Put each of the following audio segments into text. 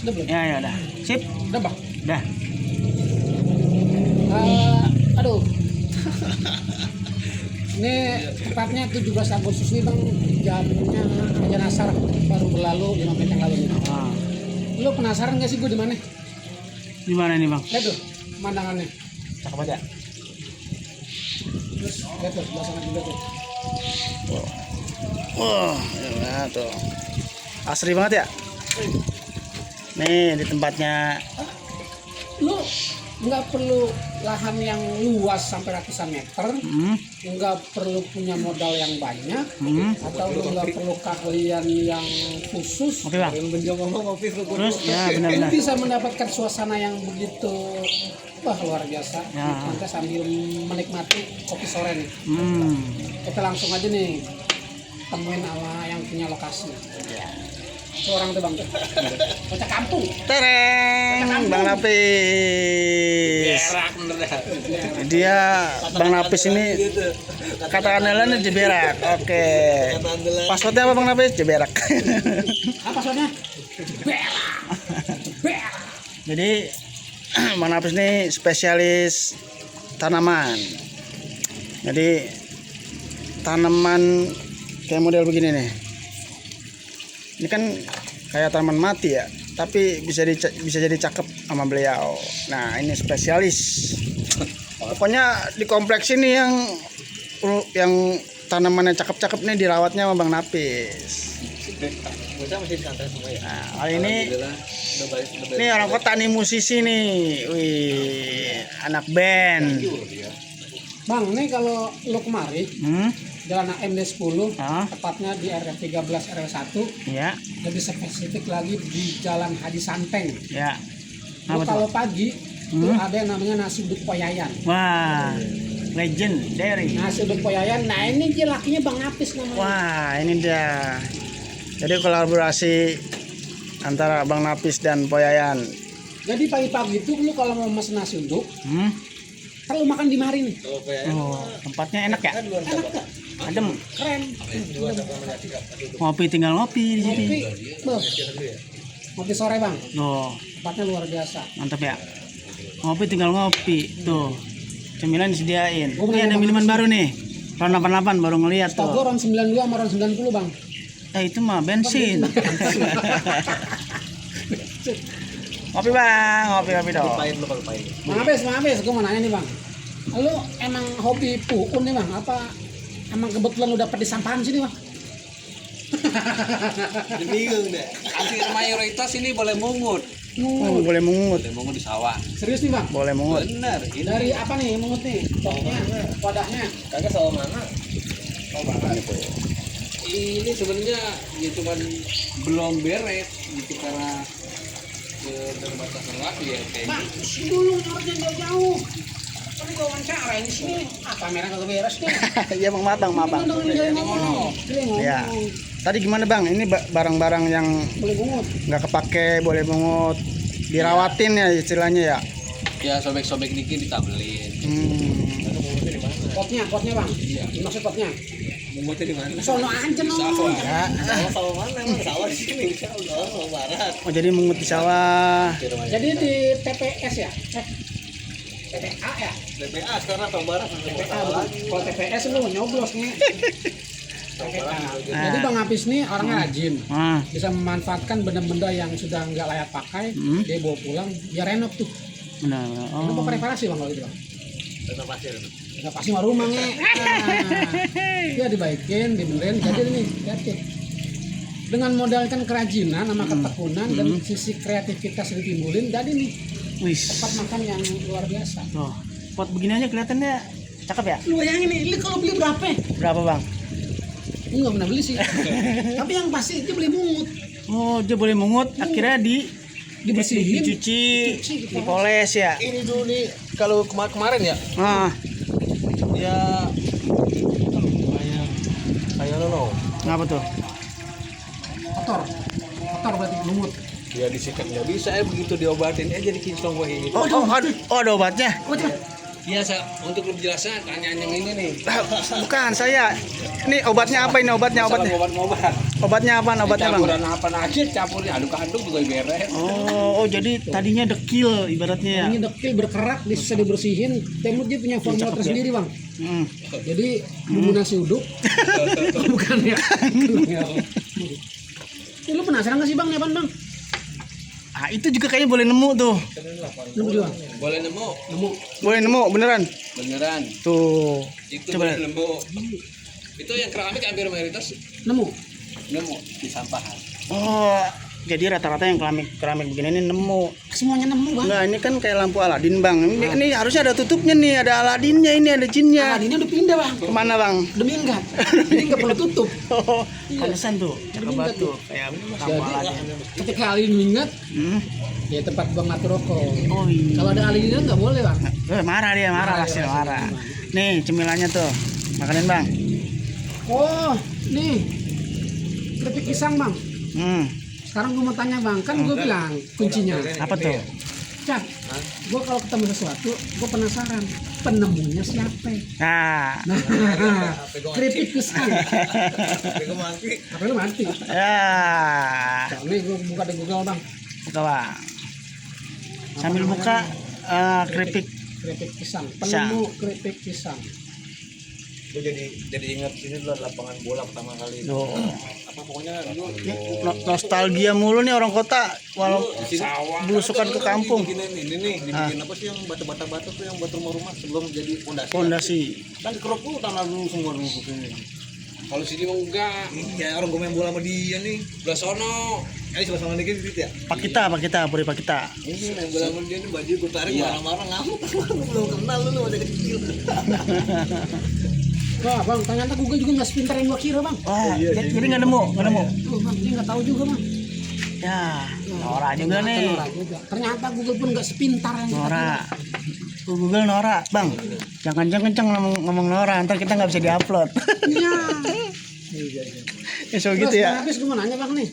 Udah belum? Ya, ya udah. Sip. Udah bang? Udah. Aduh. Ini tepatnya 17 Agustus ini bang, jamnya Raja Nasar baru berlalu 5 menit yang lalu nih. Ah. Lu penasaran gak sih gue di mana? Di mana nih, Bang? Lihat tuh pemandangannya. Cakep aja. Terus lihat tuh sebelah sana juga tuh. Wah, ya tuh. Asri banget ya. Nih di tempatnya. Lu nggak perlu lahan yang luas sampai ratusan meter, nggak perlu punya modal yang banyak, atau lu nggak perlu keahlian yang khusus. Oke, Bang. Terus ya Lu benar-benar. bisa mendapatkan suasana yang begitu wah luar biasa. Ya. Kita sambil menikmati kopi sore nih. Kita langsung aja nih temuin ala yang punya lokasi. Seorang tuh bang, bocah kampung. Tereng, Bang Napis. Dia Bang Napis ini kata andalannya Jeberak. Oke. Passwordnya apa Bang Napis? Jeberak. Apa soalnya? Berak. Berak. Jadi Bang Napis ini spesialis tanaman. Jadi tanaman kayak model begini nih. Ini kan kayak tanaman mati ya, tapi bisa jadi cakep sama beliau. Nah, ini spesialis. Pokoknya di kompleks ini yang tanamannya cakep-cakep nih dirawatnya sama Bang Napis. Nah, kali ini orang kota nih, musisi nih. Wih, anak band. Bang, ini kalau lo kemari Jalan AMD 10, tepatnya di RW 13 RW 1. Ya. Lebih spesifik lagi di Jalan Haji Santeng. Ya. Lo kalau pagi itu ada yang namanya nasi uduk Poyayan. Wah, legend dari. Nasi uduk Poyayan. Nah, ini dia lakinya Bang Napis namanya. Wah, ini dia. Jadi kolaborasi antara Bang Napis dan Poyayan. Jadi pagi-pagi itu lu kalau mau mesen nasi uduk, kalau makan di mari nih. Oh, tempatnya enak ya? Enak gak? Adem. Keren. Ngopi tinggal ngopi di sini. Ngopi sore bang. Tuh, Tempatnya luar biasa. mantap ya. Ngopi tinggal ngopi. Tuh, cemilan disediain. Gua Ini ada minuman baru nih. Ron 88 baru ngeliat Tau gue tuh. ron 92 sama ron 90 bang. Itu mah bensin. Ngopi bang, ngopi dong. Bang Abes, gue mau nanya nih bang. Lu emang hobi puun nih bang? Apa emang kebetulan lu dapet di sampahan sini bang? Bingung deh. Hampir mayoritas ini boleh mungut. Oh, boleh mungut. Boleh mungut di sawah. Serius nih bang? Boleh mungut. Bener. Ini Dari apa nih mungut nih? Pokoknya wadahnya. kagak sawah mana? Ini sebenarnya ya cuman belum beres gitu karena keterbatasan waktu ya kayak Bang, gitu. sini dulu nyorotnya jauh-jauh. Kan gue wawancara ini sini. Ah kamera kagak beres nih. Iya bang, maaf bang. Dia ngomong. Ya. Tadi gimana bang? Ini barang-barang yang Boleh mungut. nggak kepake boleh mungut, dirawatin ya istilahnya ya. Ya sobek-sobek dikit ditabelin. Potnya bang. Maksud potnya. Mungutnya di mana? Sono aja no. Ya. Sawah mana? Emang sawah di sini insyaallah sawah barat. Oh jadi mungut di sawah. Jadi di TPS ya? TPA ya? TPA sekarang sawah barat TPA bukan. Kalau TPS lu nyoblos nih. TPA. Jadi Bang Apis nih orangnya rajin. Bisa memanfaatkan benda-benda yang sudah nggak layak pakai, dia bawa pulang, dia renov tuh. Benar. Renov apa reparasi Bang kalau gitu Bang? Renovasi mah rumah nge. Dia dibaikin, dibenerin, jadi nih, kreatif. Dengan modalkan kerajinan sama ketekunan dan sisi kreativitas ditimbulin, jadi nih Wis. tempat makan yang luar biasa. Tuh, pot begini aja kelihatannya cakep ya. Lu bayangin nih, lu kalau beli berapa? Berapa bang? Lu nggak pernah beli sih. Tapi yang pasti dia beli mungut. Oh dia boleh mungut, akhirnya Dibersihin, dicuci, dipoles ya. Ini dulu nih kalau kemarin ya ya kayak nono. Ngapa tuh? kotor berarti mungut. Ya disikat nggak bisa begitu diobatin aja di kinclong kayak gitu. Ada obatnya. Biasa untuk lebih jelasnya tanya yang ini nih. Bukan saya. Ini obatnya apa ini obatnya? Obat-obat. Obatnya apaan? Obatnya bang? Campuran apa aja, campurnya aduk-aduk juga beres. Oh, jadi tadinya dekil ibaratnya ya. Ini dekil berkerak, bisa dibersihin. Temut dia punya formula cakep tersendiri bang. Hmm. Jadi bumbu nasi uduk, bukan ya? Ini lu penasaran nggak sih bang? Ini apaan bang? Ah, itu juga kayaknya boleh nemu tuh. Nemu juga. Boleh nemu, Boleh nemu beneran. beneran. Tuh. Itu Coba. boleh nemu. Itu yang keramik hampir mayoritas Nemu. nemu di sampahan. Oh, jadi rata-rata yang keramik begini ini nemu. Semuanya nemu bang. Enggak, ini kan kayak lampu Aladin bang. Ini harusnya ada tutupnya nih, ada Aladinnya ini, ada jinnya. Nah, ini udah pindah bang. Kemana bang? Udah minggat. Jadi nggak perlu tutup. Oh, pantesan tuh. Cakep banget tuh. Kayak lampu Aladin. Ketika Alin minggat, Hmm. ya tempat bang ngatur rokok. Oh iya. Kalau ada Alin nggak boleh bang. Marah dia, marah pasti marah. Nih cemilannya tuh, makanin bang. Oh, nih keripik pisang bang. Hmm. Sekarang gue mau tanya bang, kan gue bilang kuncinya. Apa tuh? Cak, gue kalau ketemu sesuatu, gue penasaran penemunya siapa? Nah, Nah, keripik pisang. Apa lu mati? ya. Nah, ini gue buka di Google bang. Buka bang. Sambil buka keripik. Keripik pisang. Penemu keripik pisang. Gue jadi ingat sini dulu lapangan bola pertama kali. Tuh. Apa pokoknya dulu Nostalgia mulu nih orang kota, walau belusukan ke kampung. ini nih dibikin apa sih yang batu-batu tuh yang buat rumah-rumah sebelum jadi fondasi. Pondasi. Kan dikeruk dulu tanah dulu semua dulu sini. Kalau sini mah enggak. Iya, orang gue main bola sama dia nih. Belah sono. Ini sama-sama dikit gitu ya. Pak kita, puri Pak kita. Ini main bola sama dia nih baju gue tarik marah-marah ngamuk. Belum kenal lu ada kecil. Wah bang, ternyata Google juga nggak sepintar yang gue kira bang. Wah, jadi nggak nemu. Tuh bang, dia nggak tahu juga bang. Ya, Nora juga nih. Nora juga. Ternyata Google pun nggak sepintar yang kita Nora. Google Nora, bang. Jangan kenceng ngomong Nora, ntar kita nggak bisa diupload. Iya. Ya so Terus gitu ya. Bang Napis gue mau nanya bang nih.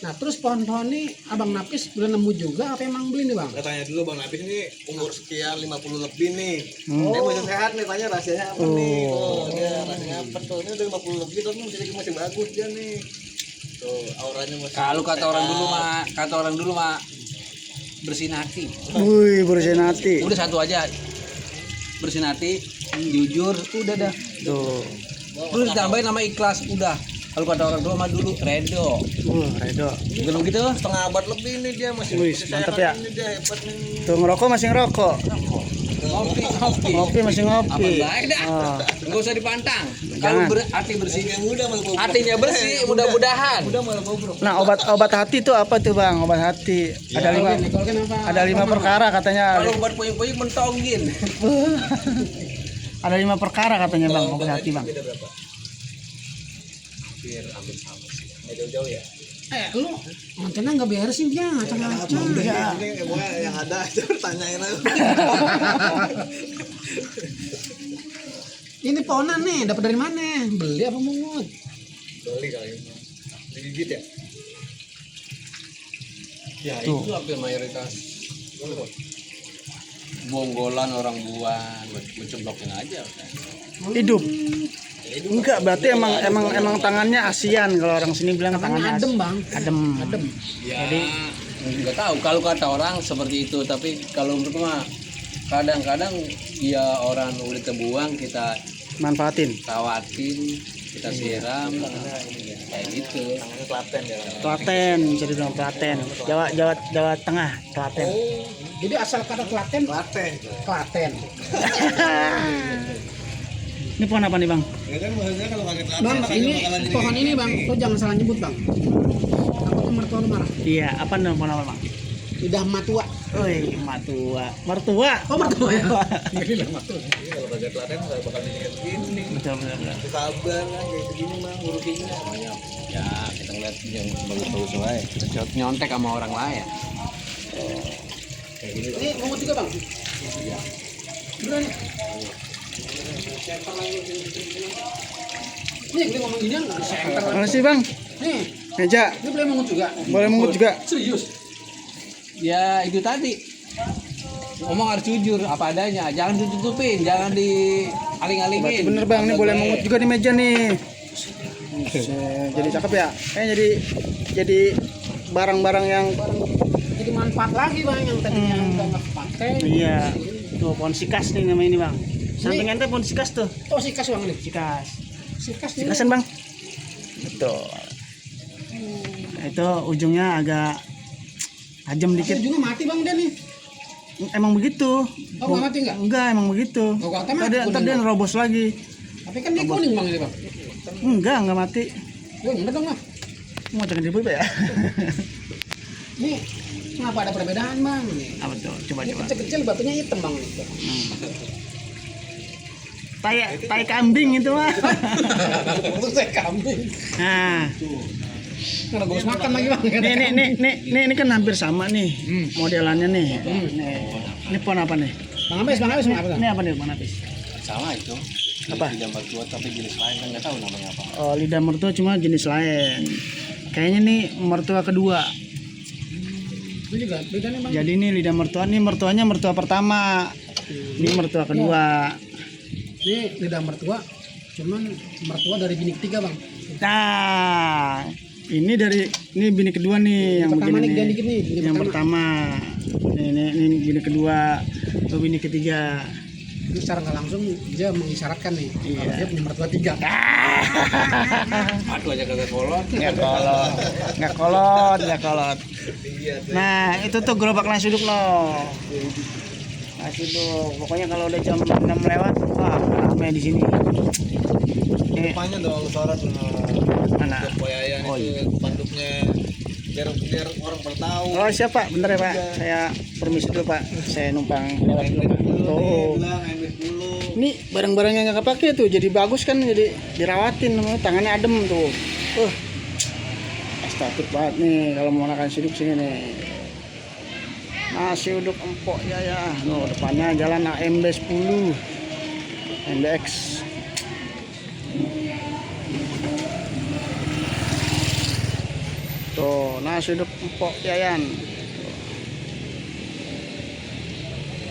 Nah terus pohon-pohon ini abang Napis udah nemu juga apa emang beli nih bang? Tanya dulu Bang Napis ini umur sekian 50 lebih nih. Hmm. Dia masih sehat nih, tanya rahasianya apa nih? Oh, dia rahasianya apa tuh? Ini udah 50 lebih tapi masih bagus dia nih. Tuh, auranya masih. Kalau kata orang dulu mah bersihin hati. Wih, bersihin hati. Udah satu aja. Bersihin hati, jujur, udah dah. Tuh. Terus ditambahin nama ikhlas, udah. Kalau kata orang tua mah dulu redo. Redo. Belum gitu setengah abad lebih nih dia masih. Wih, mantep ya. Ini dia hebat nih. Tuh ngerokok masih ngerokok. Ngopi. Ngopi masih ngopi. Apa baik dah. Oh. Enggak usah dipantang. Jangan. Kalau hati bersih yang muda malah bobrok. Hatinya bersih, mudah-mudahan. Mudah malah bobrok. Nah, obat hati tuh apa tuh bang? Obat hati. Ada lima. Ada 5 perkara katanya. Kalau buat puyeng-puyeng mentongin. Ada 5 perkara katanya bang, obat hati bang. Beda berapa? Hampir sama sih. Nggak jauh-jauh ya. Lu mantennya nggak beresin dia ngacang-ngacang. Ya. Ini yang ada aja tanyain aja. Ini pohonan nih, dapat dari mana? Beli apa mungut? Beli kali ini. Digigit ya? Ya Tuh. itu hampir mayoritas bonggolan orang buang, menceblokin aja. Hidup. Enggak, berarti emang tangannya ASEAN kalau orang sini bilang tangannya adem bang. Adem. Ya, jadi nggak tahu kalau kata orang seperti itu, tapi kalau menurut mah kadang-kadang ya orang udah terbuang kita Manfaatin. tawatin, kita siram kayak gitu. Klaten ya. Klaten, bisa dibilang Klaten. Jawa Tengah, Klaten. Oh, jadi asal kata Klaten. Klaten. Ini pohon apa nih bang? Ya kan maksudnya kalau pakai klaten Bang, ini pohon ini bang, lo jangan salah nyebut bang. Takutnya mertua lu marah. Iya, apa nih pohon apa bang? Lidah matua. Wih, mertua. Oh mertua ya. Jadi kalau pakai klaten nggak bakal diingat gini. Betul. Sabar lah kayak begini mah ngurusinnya. Banyak. Ya kita ngeliat yang bagus-bagus wae. Kita nyontek sama orang lain. Kayak gini. Ini mungut juga bang. Iya. Beneran. Nih, gue ngomong gini nggak senter. Mana sih bang? Nih, Meja. ini boleh mungut juga. Boleh mungut juga. Serius. Ya itu tadi. Ngomong harus jujur apa adanya. Jangan ditutupin, jangan Berarti dialing-alingin. bener bang, ini boleh mungut juga di meja nih. Buset, jadi cakep ya. Jadi barang-barang yang Jadi manfaat lagi bang yang tadinya udah nggak pakai. iya. Tuh pohon sikas nih namanya ini bang. Samping ente pohon sikas tuh. Oh sikas bang nih. Sikas. Sikas ini. Sikasan bang. Betul. Nah, itu ujungnya agak tajam Tapi dikit. ujungnya mati bang dia nih. Emang begitu. Oh nggak mati nggak? Enggak, emang begitu. Oh kata mati. Ntar dia nerobos lagi. Tapi kan dia kuning bang ini bang. Enggak mati. Ya enggak dong lah. Mau jangan dibuat ya. Nih kenapa ada perbedaan bang? Apa tuh? Coba. Ini kecil-kecil batunya hitam bang. Tai kambing itu mah. Itu saya kambing. Nah, Nggak bagus makan lagi bang. ini kan hampir sama nih modelannya nih. Ini pohon apa nih? Bang Apis apa? Ini apa nih, Bang Apis? Sama itu. Apa? Lidah mertua tapi jenis lain kan nggak tahu namanya apa. Oh, lidah mertua cuma jenis lain. Kayaknya nih mertua kedua. Itu juga bedanya bang. Jadi ini lidah mertua, nih mertuanya mertua pertama. Ini mertua kedua. Ini lidah mertua, cuman mertua dari bini ketiga bang. Nah, ini bini kedua nih yang Pertama begini nih nih. ganti dikit nih. Bini Yang pertama. Ini bini kedua, itu bini ketiga. Ini secara nggak langsung dia mengisyaratkan nih. Iya. Kalau dia punya mertua 3. Aduh aja kagak kolot. Nggak kolot. Nah, itu tuh gerobak nasi uduk loh. Nasi uduk. Pokoknya kalau udah jam 6 lewat, wah ramai di sini. Depannya dong sorot Mana? Poyayan Oh, itu panduknya biar orang pada tahu. Oh siapa? Bentar ya Pak. Saya permisi dulu Pak. Saya numpang lewat dulu Pak. Oh. Ini barang-barang yang nggak kepake tuh jadi bagus kan, jadi dirawatin, tangannya adem tuh. Estetik banget nih kalau mau makan nasi uduk sini nih. Nasi uduk empok ya. Tuh depannya jalan AMB 10 MBX. Tuh nasi uduk empok Yayan.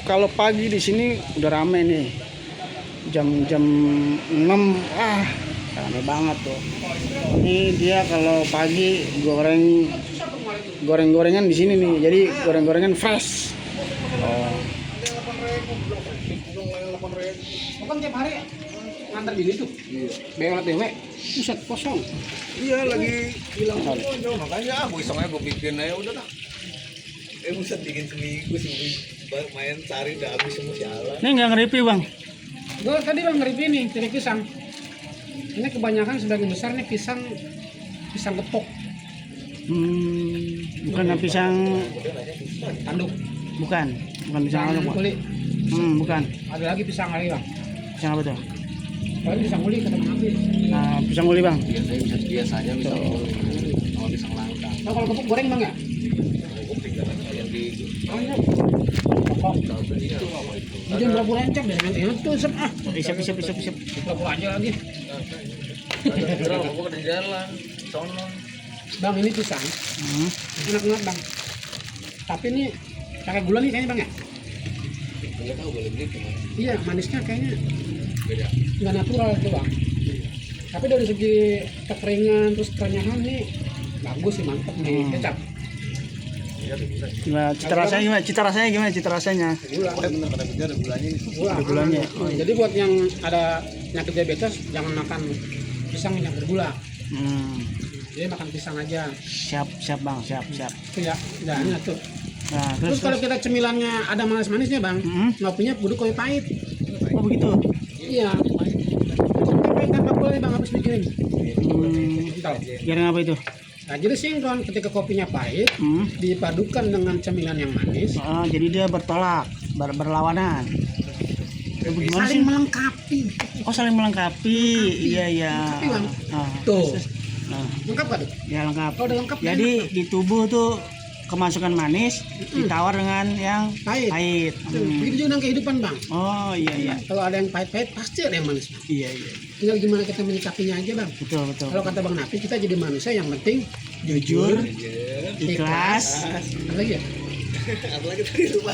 Kalau pagi di sini udah rame nih. Jam 6 rame banget tuh. Ini dia kalau pagi goreng-gorengan di sini nih. Jadi goreng-gorengan fresh. Oh. Bukan tiap hari ngantar bini tuh. Iya. BW. Buset kosong. Iya lagi bilang jauh makanya aku iseng aja gue bikin aja udah dah. Buset bikin seminggu main cari udah habis semua sialan. Ini nggak nge-review bang. Gue tadi bang nge-review nih ciri pisang. Ini kebanyakan sebagian besar nih pisang gepok. Bukan pisang Tanduk. bukan pisang tanduk Pak. Kulit. Bukan. Ada lagi pisang lagi bang. Pisang apa tuh? Kalau pisang kulit kata Bang Apis. Nah, pisang uli bang. Biasa aja bisa kalau pisang langka. Nah, kalau gepok goreng bang ya? Yang di Gepok. Dia berapa rencek deh itu sep Siap. Berapa aja lagi. Terus aku di jalan sono. Bang ini pisang enak banget bang. Tapi ini pakai gula nih kayaknya bang ya? Enggak tahu boleh begitu mas. Iya manisnya kayaknya Beda. nggak natural itu bang. Tapi dari segi kekeringan terus kerenyahan nih bagus sih mantep nih kecap. Gimana cita rasanya? Gula. Bener pada bener ada gulanya nih. Gula. Ada gulanya. Jadi buat yang ada penyakit diabetes jangan makan pisang yang bergula. Jadi makan pisang aja. Siap bang, siap. Itu ya, ini tuh. Nah, Terus kalau kita cemilannya ada manis-manisnya bang, ngopinya kudu kopi pahit. Oh begitu. Iya. Kopi tanpa gula nih bang habis bikinin. Tahu. Biar apa itu? Nah jadi sinkron ketika kopinya pahit dipadukan dengan cemilan yang manis. Jadi dia bertolak, berlawanan. Bagaimana sih? Saling melengkapi. Oh saling melengkapi. Iya. Melengkapi, Bang. Nah, Tuh. nah, Lengkap gak tuh? ya lengkap. Kalau udah lengkap Jadi di tubuh tuh kemasukan manis ditawar dengan yang pahit. Begitu juga dengan kehidupan bang. Oh iya. Kalau ada yang pahit-pahit pasti ada yang manis bang. Iya. Tinggal gimana kita menyikapinya aja bang. Betul. Kalau kata bang Napi kita jadi manusia yang penting Jujur, ikhlas. Apa lagi ya? Apalagi tadi lupa.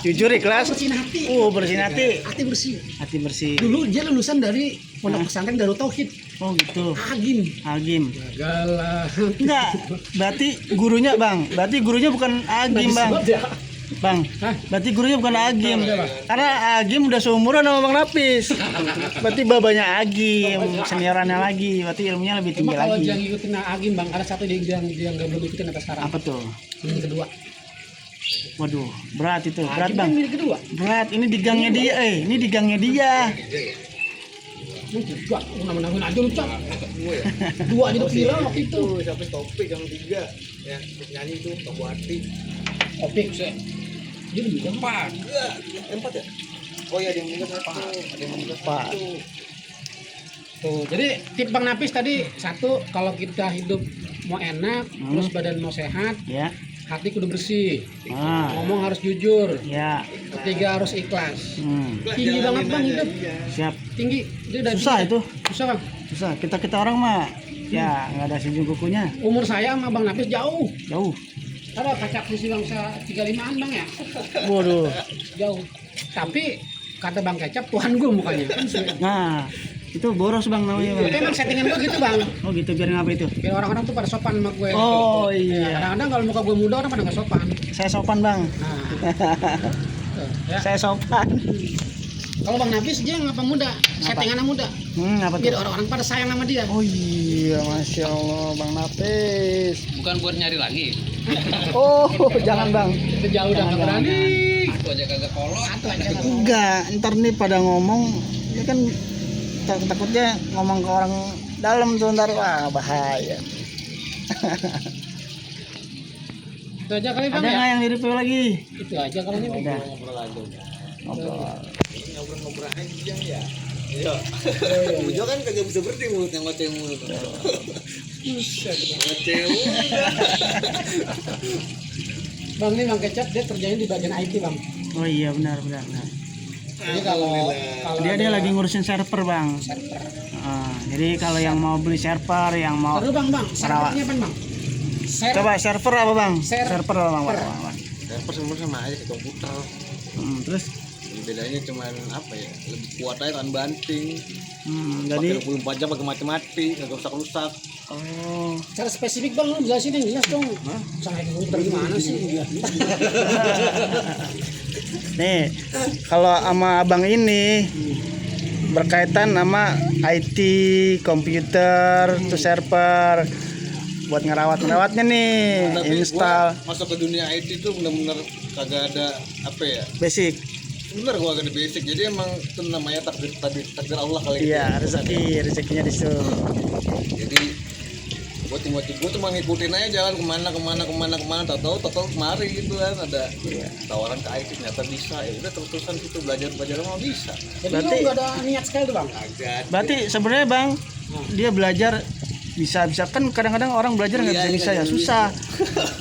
Jujur, ikhlas. Bersihin hati. Bersihin hati. Hati bersih. Hati bersih. Dulu dia lulusan dari pondok pesantren Darut Tauhid. Oh gitu. Agim. Agim. Galah. Enggak. Berarti gurunya Bang. Berarti gurunya bukan Agim Bang. Bang. Hah? Berarti gurunya bukan Agim. Karena Agim udah seumuran sama Bang Napis. Berarti babanya Agim, seniorannya lagi. Berarti ilmunya lebih tinggi Cuma kalau lagi. dia ngikutin Agim Bang, ada satu dia nggak belum ikutin atas sekarang. Apa tuh? Ini kedua. Waduh, berat itu. Berat Agim Bang. kan ini kedua. Berat. Ini di gangnya dia. Ini di gangnya dia. Ini tiga. Menang-menangin aja lu Cap. Dua di depan waktu itu. Sampai topik yang 3 ya nyanyi itu Tobuati. Opik sih. Dia lebih gampang. 4 ya. Oh ya, ada yang meninggal 1, ada yang meninggal 1. Tuh, jadi tip Bang Napis tadi satu, kalau kita hidup mau enak, terus badan mau sehat, Ya. hati kudu bersih, Ah. ngomong harus jujur, Ya. ketiga harus ikhlas. Hmm. Tinggi banget Bang hidup, Siap. tinggi. Dia udah Susah itu. Susah Bang. Susah. Kita orang mah ya nggak ada sijung kukunya. Umur saya sama Bang Napis jauh. Jauh. Ada kaca kursi bangsa 35-an Bang ya, Waduh. jauh. Tapi kata Bang Kecap, Tuhan gue mukanya. Kan Nah, itu boros Bang namanya Bang. Tapi emang settingan gue gitu Bang. Oh gitu, biar ngapa itu? Biar orang-orang tuh pada sopan sama gue. Oh Ya, iya. kadang-kadang kalau muka gue muda orang pada nggak sopan. Saya sopan Bang. Nah, tuh, ya. Saya sopan. Kalau Bang Nafis dia ngapa muda, settingannya muda. Apa tuh? Biar orang-orang pada sayang sama dia. Oh iya, Masya Allah Bang Napis. Bukan buat nyari lagi. Oh, jangan Bang. Itu jauh udah nggak berani. Itu aja kagak kolot. Satu aja kan. Enggak, ntar nih pada ngomong, ini kan takutnya ngomong ke orang dalam tuh ntar, wah bahaya. Itu aja kali Bang Ada ya. nggak yang di review lagi? Itu aja kali ini. Bang. Ada. Ngobrol aja. Ngobrol. Ngobrol aja ya. Iya. Ujo kan kagak bisa berhenti mulut yang ngoceh mulut. Ngoceh mulut. Bang ini Bang Kecap dia kerjanya di bagian IT Bang. Oh iya benar. Jadi kalau Dia ada lagi ngurusin server Bang. server. Jadi kalau yang mau beli server, yang mau Terus Bang, servernya apa Bang? coba server apa Bang? Server. Server apa Bang? Server sebenarnya sama aja kayak komputer. Terus Bedanya cuman apa ya? Lebih kuat aja kan banting. jadi 24 jam pakai mati-mati, nggak rusak-rusak. oh Secara spesifik Bang lu jelasin yang jelas dong. Sangat komputer gimana sih? nih kalau sama abang ini berkaitan sama IT, komputer, tuh server buat ngerawatnya nih, Tapi install gua masuk ke dunia IT itu benar-benar kagak ada apa ya? basic. Bener gua agak ada basic. Jadi emang itu namanya takdir Allah kali Iya, gitu. rezekinya di situ. Jadi gua cuma ngikutin aja jalan kemana tahu kemari gitu kan ada tawaran ke IT ternyata bisa, ya udah terus-terusan gitu belajar mah bisa. Jadi Berarti- lu nggak ada niat sekali tuh Bang. Berarti sebenarnya Bang, dia belajar bisa kan kadang-kadang orang belajar nggak bisa ya, susah.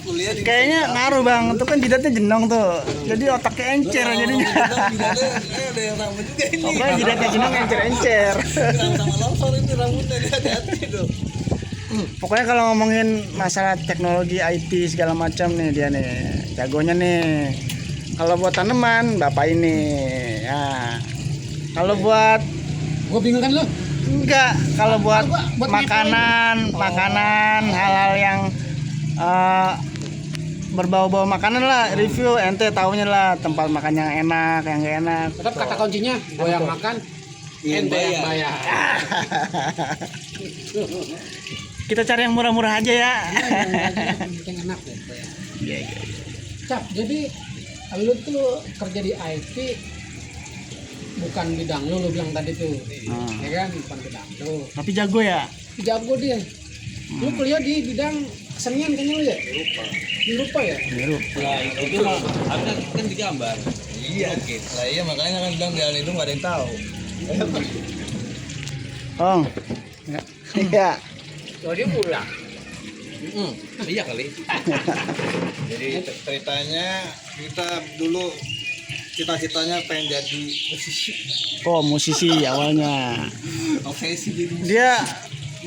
Kuliah di Kayaknya ngaruh Bang, itu kan jidatnya jenong tuh. Jadi otaknya encer jadinya. ada yang sama juga ini. Pokoknya jidatnya jenong encer-encer. Sama longsor ini rambutnya hati-hati dong. Pokoknya kalau ngomongin masalah teknologi IT segala macam nih dia nih jagonya nih. Kalau buat tanaman bapak ini, ya. Kalau buat Gue bingung kan lu. enggak, kalau buat Buat makanan hal-hal yang berbau-bau makanan lah, review ente taunya lah tempat makan yang enak, yang gak enak. Tetap kata kuncinya, gue yang makan, ente yang bayar. Kita cari yang murah-murah aja ya. Yang penting enak deh. Iya. Cap, jadi lu tuh kerja di IT bukan bidang lu bilang tadi tuh, ya kan, bukan bidang lu. Tapi jago ya. Jago dia. Lu kuliah di bidang kesenian kayaknya lu ya? Di rupa ya? Lah itu mah kan digambar. Iya. Lah iya makanya kan bilang jalan itu nggak ada yang tahu. Ong. Iya. Oh dia pulang. Iya kali. Jadi ceritanya kita dulu cita-citanya pengen jadi musisi. Oh, musisi awalnya. Obsesi jadi musisi. Dia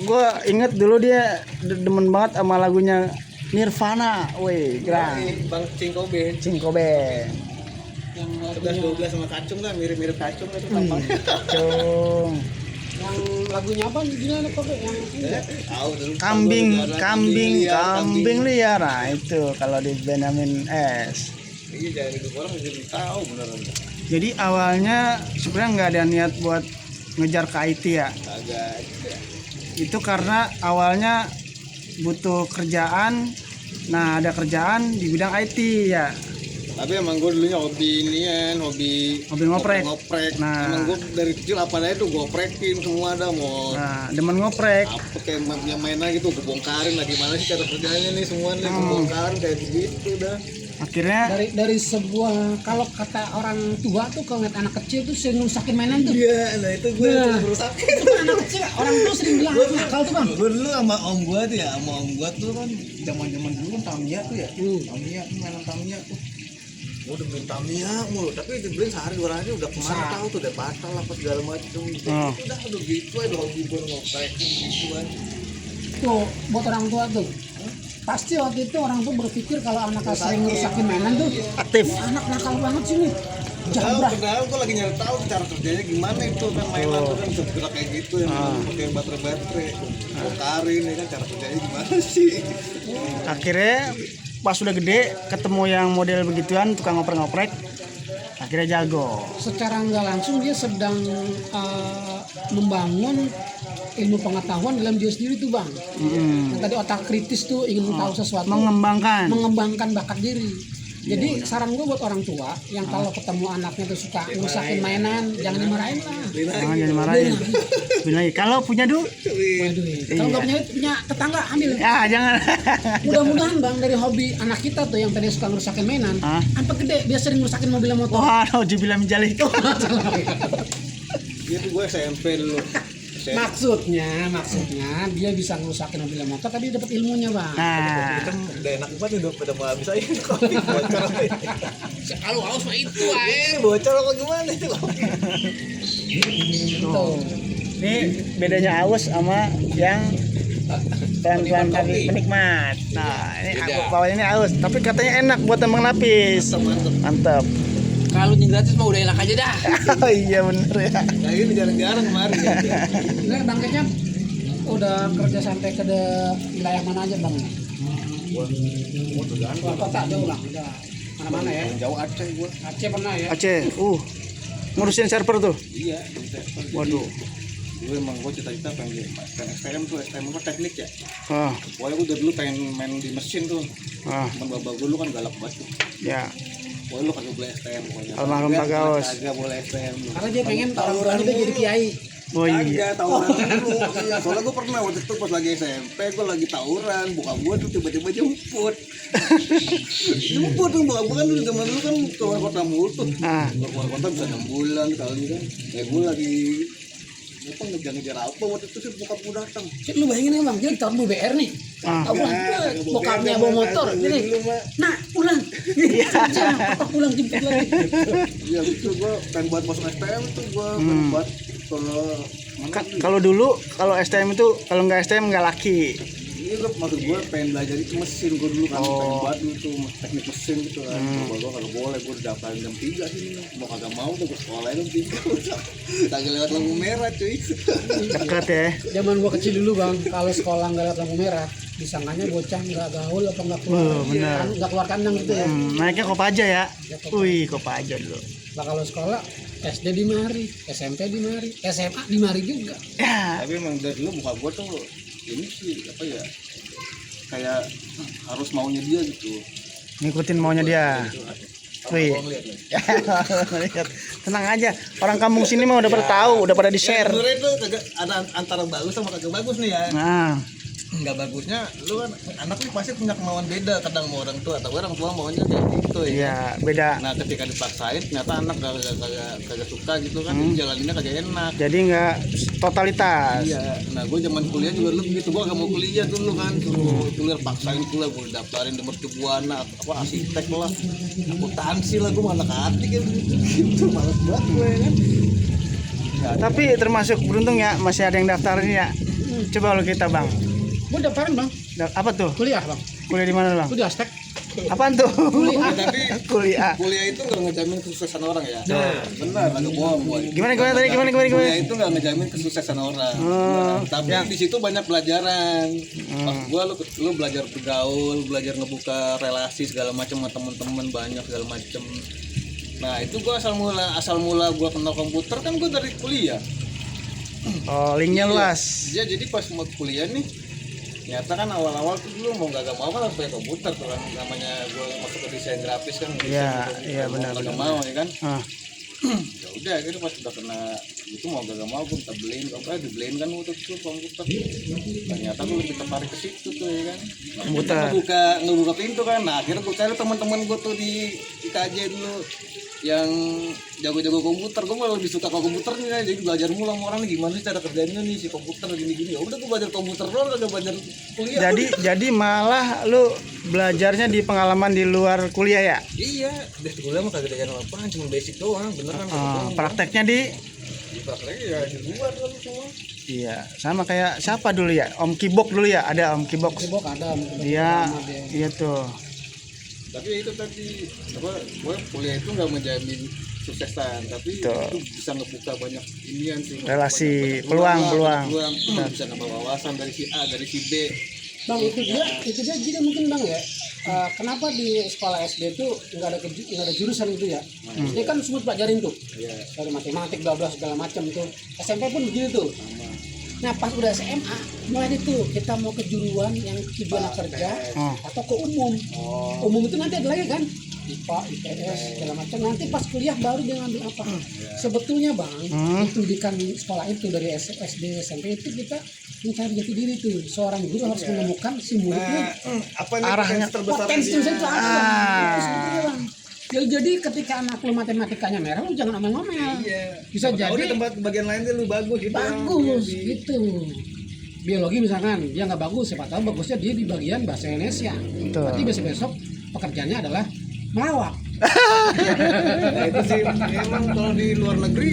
gua inget dulu dia demen banget sama lagunya Nirvana. Woi, keren. Bang Cingkobe. Cingkobe. Yang 11-12 sama kacung kan mirip-mirip kacung itu tampangnya. Cung. Yang lagunya apa? Gimana kok yang Tahu dulu. Kambing liar. Nah, itu kalau di Benyamin S. Iya, jangan hidup orang jadi tahu beneran. Jadi awalnya sebenarnya nggak ada niat buat ngejar ke IT ya. Agak. Itu karena awalnya butuh kerjaan. Nah, ada kerjaan di bidang IT ya. Tapi emang gue dulunya hobi Hobi ngoprek. Nah. Emang gue dari kecil apa aja tuh gue oprekin semua ada mau. Nah, demen ngoprek. Apa kayak yang mainan gitu gue bongkarin lah gimana sih cara kerjanya nih semua nih gue bongkarin kayak begitu dah. Akhirnya dari sebuah, kalau kata orang tua tuh kalau ngeliat anak kecil tuh sering ngerusakin mainan tuh. Iya, nah itu gue Nah. merusakin. Itu kan anak kecil, orang tua sering bilang nakal tuh bang. Gue dulu sama om gue tuh ya, sama om gue tuh kan zaman dulu kan Tamiya tuh ya. Tamiya tuh mainan Tamiya tuh. Gue udah main Tamiya mulu, tapi dibeliin sehari 2 hari udah kemana tahu tuh udah batal apa segala macam. Udah gitu aja hobi gue ngoprek gitu aja. Tuh buat orang tua tuh. Pasti waktu itu orang tuh berpikir kalau anaknya sering ngerusakin mainan tuh aktif. anak nakal banget sih nih. Jabrak. Padahal gue lagi nyari tahu cara kerjanya gimana itu kan mainan tuh kan bisa bergerak kayak gitu ya, pakai baterai. Bongkarin ya kan cara kerjanya gimana sih? Akhirnya pas udah gede ketemu yang model begituan tukang ngoprek-ngoprek, akhirnya jago. Secara nggak langsung dia sedang membangun ilmu pengetahuan dalam dia sendiri tuh bang. Yang tadi otak kritis tuh ingin tahu sesuatu, mengembangkan bakat diri. Jadi saran gue buat orang tua yang kalau ketemu anaknya tuh suka ngerusakin mainan, jangan dimarahin lah. Jangan dimarahin. Bilangin kalau punya duit. Kalau nggak punya duit, punya tetangga ambil. Ya jangan. Mudah-mudahan bang dari hobi anak kita tuh yang tadi suka ngerusakin mainan, sampai gede dia sering ngerusakin mobil motor. Wah, nauzubillah min dzalik. Dia tuh gue SMP dulu. Maksudnya dia bisa ngerusakin mobil motor tapi dapat ilmunya bang. Nah, Kan udah enak banget udah pada mau habis aja kopi bocor. Kalau haus mah itu air. Bocor apa gimana itu? Tuh. ini bedanya aus sama yang pelan-pelan tapi penikmat. Nah, ini aku bawanya ini aus, tapi katanya enak buat tambang lapis. Mantap. Kalau yang gratis mah udah enak aja dah. Oh iya bener ya. Nah ini jarang-jarang kemarin ya. Ini bang Kecap udah kerja sampai ke wilayah mana aja bang? Gua tuh jangan. Luar kota jauh bang, udah mana-mana ya. Jauh Aceh gua. Aceh pernah ya. Aceh, ngurusin server tuh. Iya. Waduh. Gue emang gue cita-cita pengen STM tuh, STM apa teknik ya. Pokoknya gue dari dulu pengen main di mesin tuh. Temen bapak gue lu kan galak banget tuh. Ya. Pokoknya lu kagak boleh STM pokoknya. Almarhum Pak Gaus. Kagak boleh STM. Karena dia pengen tawuran itu jadi kiai. Oh iya. Kagak tawuran dulu. Iya, soalnya gue pernah waktu itu pas lagi SMP gue lagi tawuran, bokap gue tuh tiba-tiba jemput. Jemput tuh bokap gue kan dulu zaman dulu kan keluar kota mulu tuh. Keluar kota bisa 6 bulan kali kan. Kayak gue lagi apa ngejar-ngejar apa waktu itu sih bokap gue datang. Lu bayangin ya bang, dia tahun BR nih. Tawuran bokapnya bawa motor. Jadi, nah pulang. Apa pulang jemput lagi. Iya gitu gue pengen buat masuk STM tuh gue pengen buat Kalau dulu kalau STM itu kalau nggak STM nggak laki. Iya gue maksud gue pengen belajar itu mesin gue dulu kan pengen buat itu teknik mesin gitu kan. Gue kalau boleh gue udah daftarin jam 3 sini mau kagak mau tuh gue sekolah jam 3 kagak lewat lampu merah cuy. Dekat ya. Zaman gua kecil dulu bang, kalau sekolah nggak lewat lampu merah, disangkanya bocah nggak gaul apa nggak keluar, nggak keluar kandang gitu ya. Naiknya Kopaja ya. Wih Kopaja dulu. Nah kalau sekolah SD di mari, SMP di mari, SMA di mari juga. Ya. Tapi emang dari dulu muka gue tuh ini sih apa ya kayak harus maunya dia gitu. Ngikutin maunya dia. Wih. Lihat. Tenang aja. Orang kampung sini mah udah pada tahu, udah pada di-share. Sebenarnya itu kagak ada antara bagus sama kagak bagus nih ya. Nah, Nggak bagusnya lu kan anak lu pasti punya kemauan beda kadang mau orang tua atau orang tua maunya kayak gitu ya. iya, beda. Nah ketika dipaksain ternyata anak kagak suka gitu kan jalaninnya kagak enak. Jadi nggak totalitas. Iya, nah gue zaman kuliah juga dulu begitu, gue gak mau kuliah dulu kan, suruh kuliah paksain kuliah, gue daftarin di Mercubuana, apa arsitek lah, akuntansi lah, gue malah hati kayak gitu, malas banget gue kan. Ya, tapi termasuk beruntung ya masih ada yang daftarin ya. Coba kalau kita bang, Gua daftarin bang, apa tuh? kuliah bang, Kuliah di mana bang? gua di Aztec. Apaan tuh? Tapi Kuliah. kuliah itu nggak ngejamin kesuksesan orang ya. Benar, agak bohong boy. Gimana tadi? Gimana? Kuliah itu nggak ngejamin kesuksesan orang. Tapi di situ banyak pelajaran. Pas gua lu belajar bergaul, belajar ngebuka relasi segala macam sama teman-teman banyak segala macam. Nah itu gua asal mula gua kenal komputer kan gua dari kuliah. Oh, linknya luas. Ya jadi pas mau kuliah nih, ternyata kan awal-awal tuh dulu mau gak mau kan harus pakai komputer tuh kan, namanya gua masuk ke desain grafis kan. Iya benar. Gak mau ya kan. Ah. Ya udah akhirnya pas udah kena itu mau gak mau gue minta beliin, dibeliin kan waktu itu komputer. Ternyata gue lebih tertarik ke situ tuh ya kan. Komputer. Ngebuka pintu kan. Nah akhirnya gue cari teman-teman gue tuh di IKJ dulu yang jago-jago komputer. Gue malah lebih suka ke komputer nih kan. Jadi belajar mulu sama orang nih gimana sih cara kerjanya nih si komputer gini-gini. Ya udah gue belajar komputer doang, gak belajar kuliah. Jadi malah lu belajarnya di pengalaman di luar kuliah ya? Iya, di kuliah mah kagak ada apa-apaan, cuma basic doang, bener kan? Prakteknya di Prakteknya ya di luar kan semua. Iya, sama kayak siapa dulu ya? Om Kibok dulu ya, ada Om Kibok. Kibok ada. Dia, iya tuh. Tapi ya itu tadi apa? Gue kuliah itu nggak menjamin suksesan, tapi Tuh. itu bisa ngebuka banyak inian sih. Relasi, banyak peluang. Bisa nambah wawasan dari si A, dari si B. Bang itu dia gini mungkin bang ya. Kenapa di sekolah SD itu nggak ada jurusan itu ya? Ini kan semua pelajarin tuh. Iya. Dari matematik, bla bla segala macam tuh. SMP pun begitu tuh. Nah pas udah SMA mulai itu kita mau ke juruan yang tujuan kerja atau ke umum. Umum itu nanti ada lagi kan IPA, IPS segala macam. Nanti pas kuliah baru dia ngambil apa. Sebetulnya bang pendidikan sekolah itu dari SD SMP itu kita mencari jati diri tuh. Seorang guru harus menemukan si muridnya Arahnya potensi itu apa. Itu sebetulnya bang. Ya, jadi ketika anak lu matematikanya merah, lu jangan ngomel-ngomel. Bisa jadi di tempat bagian lain tuh lu bagus gitu. Bagus gitu. Biologi misalkan dia nggak bagus, siapa tahu bagusnya dia di bagian bahasa Indonesia. Berarti besok pekerjaannya adalah melawak. Nah itu sih memang kalau di luar negeri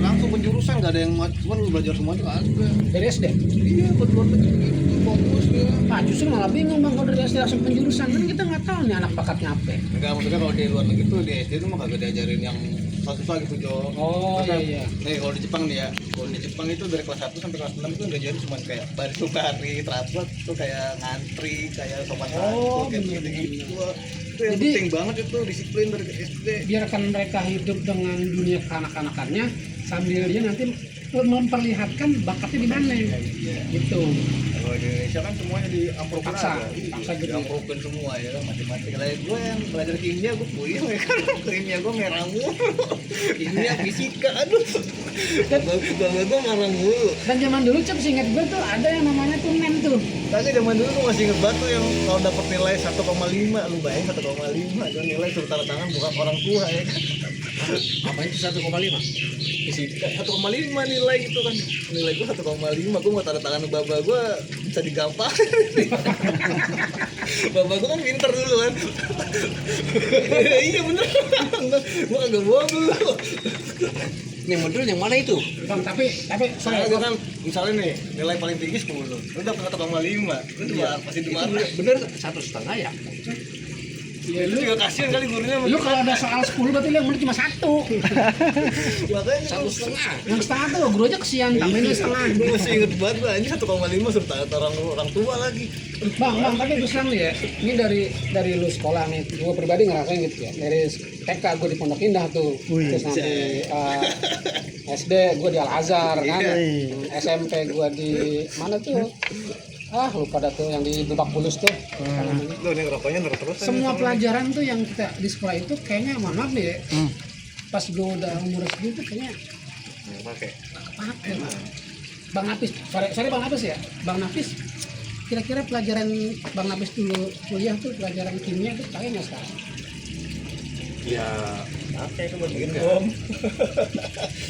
langsung penjurusan nggak ada yang cuma lu belajar semuanya ada. Dari SD. Iya buat luar negeri gitu fokus dia. Nah justru malah bingung bang kalau dari SD langsung penjurusan kan kita nggak tahu nih anak bakatnya apa. Enggak, maksudnya kalau di luar negeri tuh di SD tuh mah kagak diajarin yang susah gitu Jo. Oh iya. Nih kalau di Jepang nih ya, kalau di Jepang itu dari kelas 1 sampai kelas 6 itu diajarin cuma kayak baris baris, translate tuh kayak ngantri, kayak sopan santun, kayak gitu. Itu yang Jadi, penting banget itu disiplin dari SD. Biarkan mereka hidup dengan dunia kanak-kanakannya sambil dia nanti memperlihatkan bakatnya di mana. Gitu. Kalau di Indonesia kan semuanya diampropin Paksa gitu. diampropin semua ya kan, matematika. Lain gue yang belajar kimia gue puyeng ya kan, kimia gue merah mulu, kimia fisika aduh, gue marah mulu. Dan zaman dulu cep ingat gue tuh ada yang namanya tuh NEM tuh. Tapi zaman dulu gue masih inget batu yang kalau dapat nilai 1,5, lu bayangin 1,5 itu nilai suruh tanda tangan bukan orang tua ya kan. Apa itu 1,5? Fisika 1,5 nilai gitu kan, nilai gue 1,5, gue mau tanda tangan baba gue bisa digampar. Baba gue kan pinter dulu kan. Iya bener, gue agak bohong dulu. Nih modul yang mana itu? Bang, tapi Soalnya gue kan misalnya nih nilai paling tinggi 10, lu dapet 1,5, lu cuma pasti dimarah. Bener 1,5 ya? ya, Itu juga kasihan kali gurunya. lu kalau ada soal 10 berarti lu yang menang cuma 1. Makanya 1,5. Yang setengah tuh guru aja kesian tambahin setengah. gue masih inget banget gue anjing 1,5 suruh tanda orang tua lagi. Bang, tapi terus terang nih ya, ini dari lu sekolah nih, gue pribadi ngerasain gitu ya. Dari TK gue di Pondok Indah tuh, terus nanti SD gue di Al Azhar kan, SMP gue di mana tuh? Lupa dah tuh yang di Lebak Bulus tuh. Lu nih rokoknya terus. Semua pelajaran tuh yang kita di sekolah itu kayaknya mohon maaf nih ya. Pas gue udah umur segitu kayaknya pakai. kepake. Bang Nafis, sorry Bang Nafis ya. Bang Nafis, kira-kira pelajaran Bang Nafis dulu kuliah tuh pelajaran kimia tuh pakai nggak sekarang? Ya, Oke, itu buat bikin bom.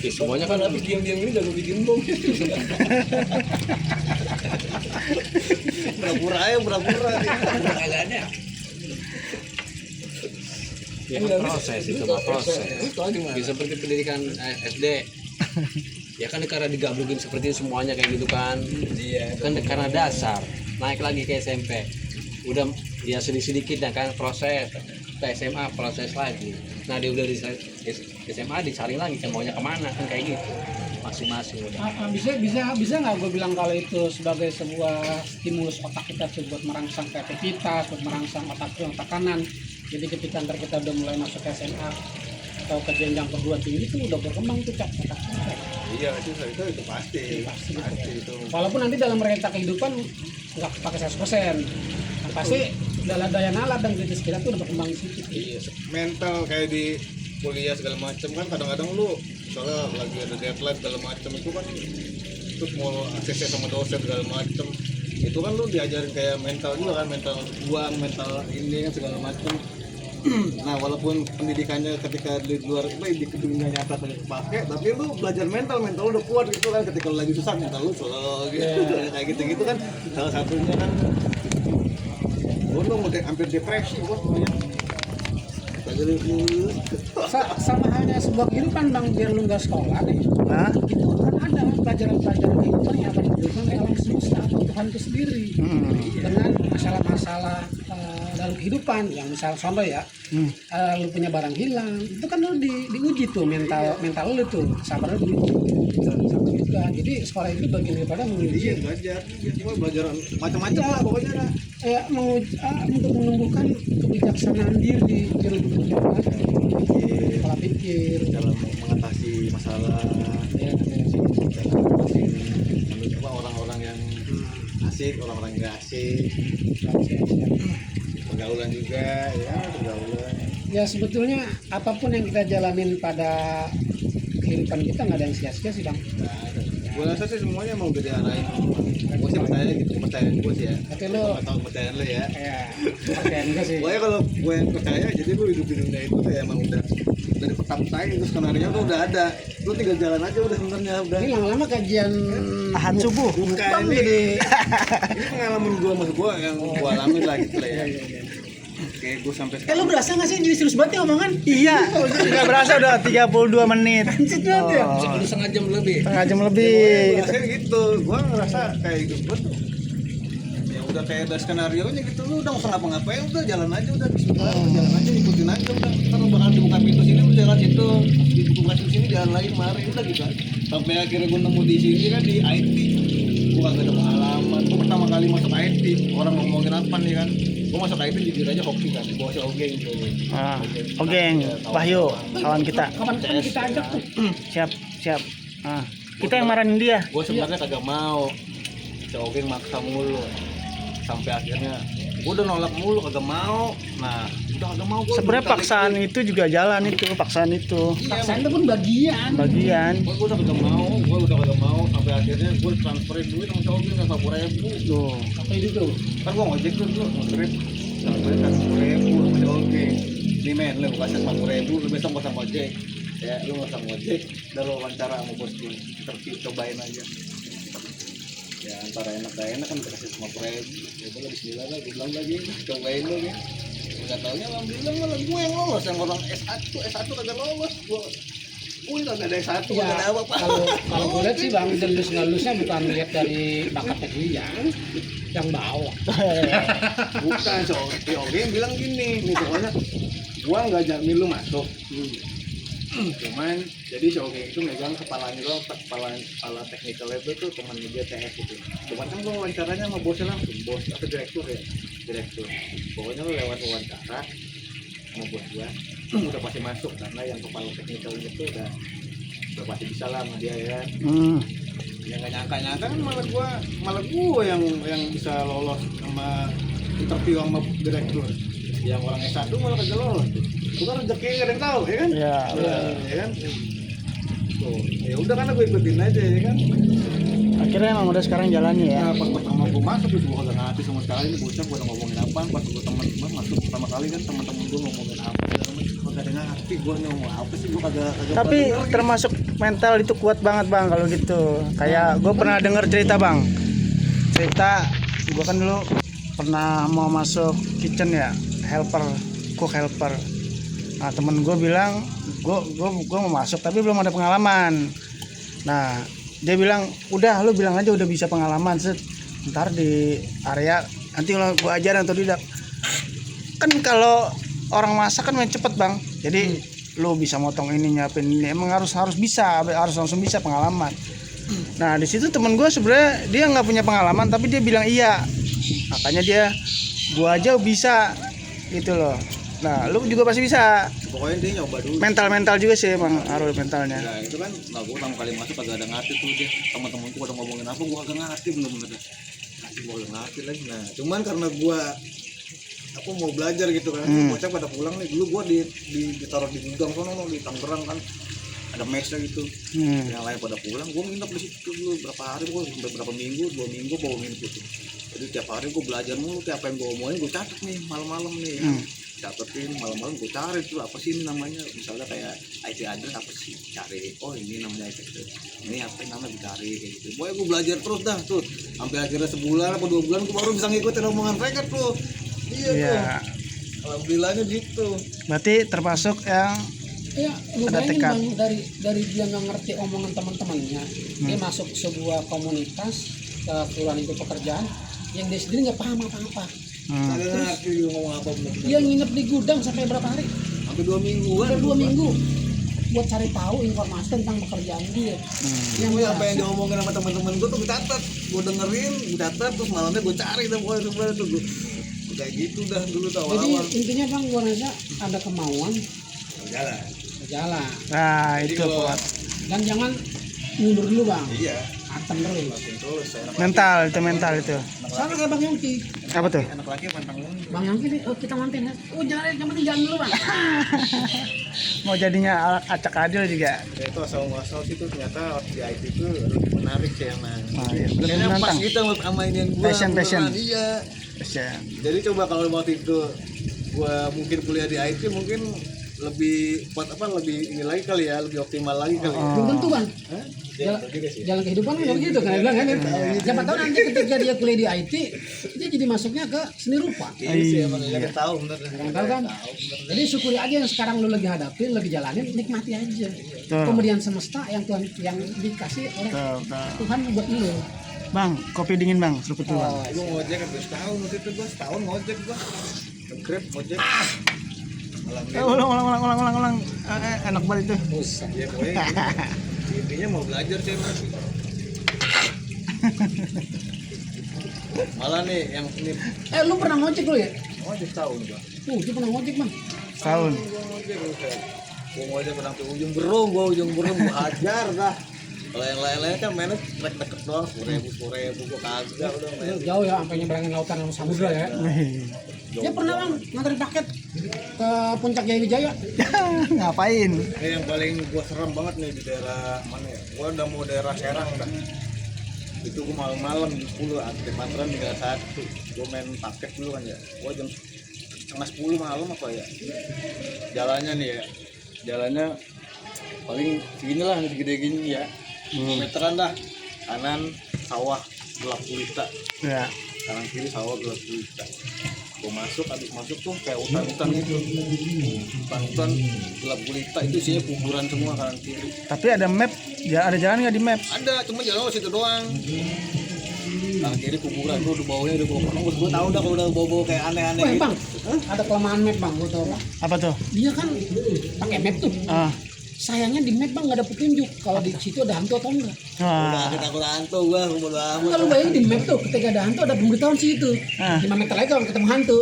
ya semuanya kan Habis diam-diam ini jago bikin bom. Pura-pura. kagak ada. Ya kan proses itu mah proses. Ya, seperti pendidikan SD. Ya kan karena digabungin seperti itu semuanya kayak gitu kan. Iya. Kan karena dasar naik lagi ke SMP. Udah dia sedikit ya kan proses ke SMA proses lagi. Nah dia udah di SMA dicari lagi kan maunya kemana kan kayak gitu masing-masing udah. Bisa nggak gue bilang kalau itu sebagai sebuah stimulus otak kita tuh buat merangsang kreativitas, buat merangsang otak kanan. Jadi ketika ntar kita udah mulai masuk ke SMA atau ke jenjang perguruan tinggi itu udah berkembang tuh otak kita. Iya itu pasti itu. Walaupun nanti dalam realita kehidupan nggak pakai 100%, nah, pasti daya nalar dan kritis kita tuh udah berkembang di situ. Iya, mental kayak di kuliah segala macam kan kadang-kadang lu soalnya lagi ada deadline segala macam itu kan terus mau aksesnya sama dosen segala macam itu kan lu diajarin kayak mental juga kan, mental uang, mental ini kan segala macam. Nah walaupun pendidikannya ketika di luar di dunia nyata kepake, tapi lu belajar mental lu udah kuat gitu kan, ketika lu lagi susah mental lu slow gitu. Kayak gitu kan salah satunya kan. Gue lu udah hampir depresi gue Sama halnya sebuah kehidupan bang, biar lu nggak sekolah nih, Hah? itu kan ada pelajaran-pelajaran kehidupan yang akan diberikan oleh alam semesta atau Tuhan itu sendiri dengan masalah-masalah dalam kehidupan, yang misal contoh ya, lu punya barang hilang, itu kan lu diuji tuh mental lu tuh, sabar lu sama juga. Jadi sekolah itu bagian daripada menguji belajar macam-macam lah pokoknya lah. Untuk menumbuhkan kebijaksanaan diri di pola pikir Dalam mengatasi masalah orang-orang yang asik, orang-orang yang gak asik, pergaulan juga ya, pergaulan ya. Sebetulnya apapun yang kita jalanin pada kehidupan kita nggak ada yang sia-sia sih bang. gue rasa sih semuanya mau udah diarahin. Gue sih percaya gitu, kepercayaan gue sih ya. Tapi lo nggak tahu kepercayaan lo ya. percayaan enggak sih. Pokoknya kalau gue yang percaya, jadi lu hidup di dunia itu kayak emang udah dari peta-petain, terus skenario tuh udah ada. Lu tinggal jalan aja udah sebenarnya udah. Ini lama-lama kajian Tahan subuh. Bukan ini pengalaman gue, maksud gue yang gue alamin lah gitu lah ya. Kayak gue sampai lo berasa nggak sih jadi serius banget ya omongan? Iya, nggak berasa udah 32 menit. Udah setengah jam lebih. Setengah jam lebih. ngerasain gitu, gue ngerasa kayak hidup gue tuh ya udah kayak ada skenario nya gitu, lu udah nggak usah ngapa-ngapain, udah jalan aja, udah bismillah, jalan aja, ikutin aja udah. Ntar bakal dibuka pintu sini, lu jalan situ, dibuka pintu sini, jalan lagi kemarin, udah gitu aja. Sampai akhirnya gue nemu di sini kan di IT, gue gak ada pengalaman. Gue pertama kali masuk IT, orang ngomongin apa nih kan, gue masuk IT jujur aja hoki kan, di bawah si Ogeng gitu. Ogeng, Wahyu, kawan kita. Kapan kita ajak tuh? Siap. Kita yang marahin dia. Gue sebenarnya kagak mau, si Ogeng maksa mulu, sampai akhirnya gue udah nolak mulu, kagak mau. Nah udah kagak mau gue. Sebenarnya paksaan itu juga jalan itu, paksaan itu. Paksaan itu pun bagian. Gue udah kagak mau, sampai akhirnya gue transferin duit sama si Ogeng ke 40.000. Tuh. Apa itu tuh? Kan gue ngojek tuh, transferin 40.000 sama si Ogeng. Nih men, lu kasih 40.000, lu besok gak usah ngojek. Ya lu gak usah ngojek, udah lu wawancara sama bos gue, interview, cobain aja. Ya antara enak gak enak kan dikasih 50.000. Ya udah bismillah lah, gue bilang lagi, cobain lu ya. Gak taunya alhamdulillah malah gue yang lolos, yang orang S1 kagak lolos. Gue kagak ada S1, Ya, kagak ada apa-apa. kalau gue lihat sih bang, lulus nggak lulusnya bukan lihat dari bakatnya dia yang bawa. Bukan, si Ogeng bilang gini, nih pokoknya gua nggak jamin lu masuk. Cuman jadi si Ogeng itu megang kepalanya doang, kepala teknikal itu tuh temannya dia TS gitu. Cuman kan gua wawancaranya sama bosnya langsung, bos atau direktur. Pokoknya lu lewat wawancara sama bos gua, udah pasti masuk karena yang kepala teknikal itu udah pasti bisa lah sama dia ya. Ya nggak nyangka kan malah gua yang bisa lolos sama interview sama direktur. Yang orang S1 malah kagak lolos tuh. Itu kan rezeki nggak ada yang tahu ya kan? Iya. Ya kan? Tuh, ya udah kan gue ikutin aja ya kan. Akhirnya emang udah sekarang jalannya ya. Nah, pas pertama gue masuk terus gue kagak ngerti sama sekali ini bocah gue udah ngomongin apa. Pas gue teman-teman masuk pertama kali kan teman-teman gue ngomongin apa kagak ada ngerti gue ngomong apa sih, gue kagak. Tapi termasuk mental itu kuat banget bang kalau gitu. Kayak gue pernah denger cerita gue kan dulu pernah mau masuk kitchen ya, cook helper. Nah temen gue bilang gue mau masuk tapi belum ada pengalaman. Nah dia bilang udah lu bilang aja udah bisa pengalaman, ntar di area nanti kalau gue ajarin atau tidak. kan kalau orang masak kan main cepet bang. Jadi lu bisa motong ini, nyiapin ini, emang harus bisa, harus langsung bisa, pengalaman. Nah di situ temen gue sebenarnya dia nggak punya pengalaman tapi dia bilang iya, makanya dia gua aja bisa gitu loh. Nah lu juga pasti bisa. Pokoknya dia nyoba dulu. Mental juga sih emang harus mentalnya. Nah itu kan, nah gue pertama kali masuk kagak ada ngerti tuh dia. Teman-temanku pada ngomongin apa, gue kagak ngerti bener-bener. Gue kagak ngerti lagi. Nah cuman karena gue aku mau belajar gitu kan, bocah pada pulang nih. Dulu gue ditaruh di gudang sono di Tangerang kan, ada mesnya gitu. Yang lain pada pulang, gue nginep di situ dulu berapa hari, gue berapa minggu, 2 minggu bawa nginep gitu. Jadi tiap hari gue belajar mulu, kayak apa yang gue omongin gue catat nih malam-malam nih. Catetin malam-malam gue cari tuh apa sih ini namanya, misalnya kayak IP address apa sih, cari oh ini namanya IP address, ini apa namanya, dicari kayak gitu. Pokoknya gue belajar terus dah tuh sampai akhirnya sebulan atau 2 bulan gue baru bisa ngikutin omongan mereka tuh. Iya tuh, alhamdulillahnya gitu. Berarti termasuk yang Ya, lu ada bayangin tekad. bang, dari dia nggak ngerti omongan teman-temannya, dia masuk sebuah komunitas, kelurahan itu pekerjaan, yang dia sendiri nggak paham apa-apa. Kagak ngerti dia ngomong apa bener. Dia nginep di gudang sampai berapa hari? Sampai 2 mingguan. Sampai 2 minggu buat cari tahu informasi tentang pekerjaan dia. Yang Gue apa yang berasa- diomongin sama teman-teman gue tuh gue catat, gue dengerin, gue catat, terus malamnya gue cari dah pokoknya sebenarnya tuh gue kayak gitu dah dulu tuh Jadi awal-awal. intinya bang, gua rasa ada kemauan Jalan. berjalan, nah Jadi itu kalau- kuat. dan jangan mundur dulu bang, Iya. antem terus. Makin terus enak Mental itu. Sama kayak bang Yongki. Apa tuh? enak lagi pantang mundur. Bang Yongki nih, oh kita mampir ya. Oh jalan, yang penting jalan dulu bang. Mau jadinya acak adil juga. Ya itu asal-asal situ ternyata di IT itu lebih menarik sih emang. Oh, iya. Lebih Kayaknya pas menantang. gitu sama ini yang gue. Passion. Iya. Ya. Jadi coba kalau waktu itu gue mungkin kuliah di IT mungkin lebih lebih ini lagi kali ya, lebih optimal lagi kali ya. Belum tentu bang. Hah? Jalan, betul juga sih. jalan kehidupan kan begitu kan dia bilang kan. Siapa tahu nanti ketika dia kuliah di IT, dia jadi masuknya ke seni rupa. Iya sih emang nggak tahu bener. Kan tahu kan? Jadi syukuri aja yang sekarang lu lagi hadapin, lagi jalanin, nikmati aja. Betul. Kemudian semesta yang Tuhan yang dikasih oleh Betul. Tuhan buat lu. Bang, kopi dingin bang, seruput dulu bang. Gue ngojek kan setahun waktu itu gue setahun ngojek gue. Grab ngojek. Ulang. Enak banget itu. Ya pokoknya gitu. Intinya mau belajar sih mas. Malah nih yang ini Lu pernah ngojek lu ya? ngojek setahun gue. Dia pernah ngojek bang. Tahun. Gue ngojek sampai ujung berung, gue hajar dah. Kalau yang lain-lain kan mainnya trek-trek doang, 10.000 gue kagak udah main. Jauh ya, sampai nyebrangin lautan sama samudra ya. Dia pernah bang nganterin paket ke puncak Jaya Wijaya. Ngapain? Ini yang paling gue serem banget nih di daerah mana ya? Gue udah mau daerah Serang dah. Itu gue malam-malam jam 10 aktif antrean tinggal 1. Gue main paket dulu kan ya. Gue jam setengah 10 malam apa ya? Jalannya nih ya. Jalannya paling segini lah, segede gini ya. Meteran dah. Kanan sawah gelap gulita. Ya. Kanan kiri sawah gelap gulita. Gue masuk, habis masuk tuh kayak hutan-hutan gitu. Hutan-hutan gelap gulita itu isinya kuburan semua kanan kiri. Tapi ada map, ya ada jalan nggak di map? Ada, cuma jalan situ doang. Kanan kiri kuburan, tuh udah baunya udah bau penembus. Gue tau dah kalau udah bau-bau kayak aneh-aneh Wah gitu. bang, ada kelemahan map bang, gua tau bang. Apa tuh? Dia kan pakai map tuh. Ah, Sayangnya di map bang nggak ada petunjuk kalau di situ ada hantu atau enggak. Udah wah. takut hantu gue, bodo amat. Kalau bayangin di map tuh ketika ada hantu ada pemberitahuan sih itu. Ah. 5 meter lagi kalau ketemu hantu.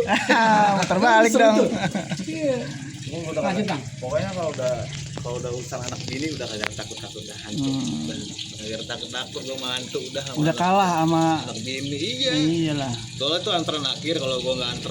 Muter balik Seru dong. tuh. Iya. Gua udah Lanjut, Bang. Pokoknya kalau udah urusan anak bini udah kagak takut-takut dah hantu. Kagak takut-takut gue sama hantu udah. Sama Udah anak- kalah sama anak bini, iya. iyalah. Soalnya tuh antrean akhir kalau gue nggak anter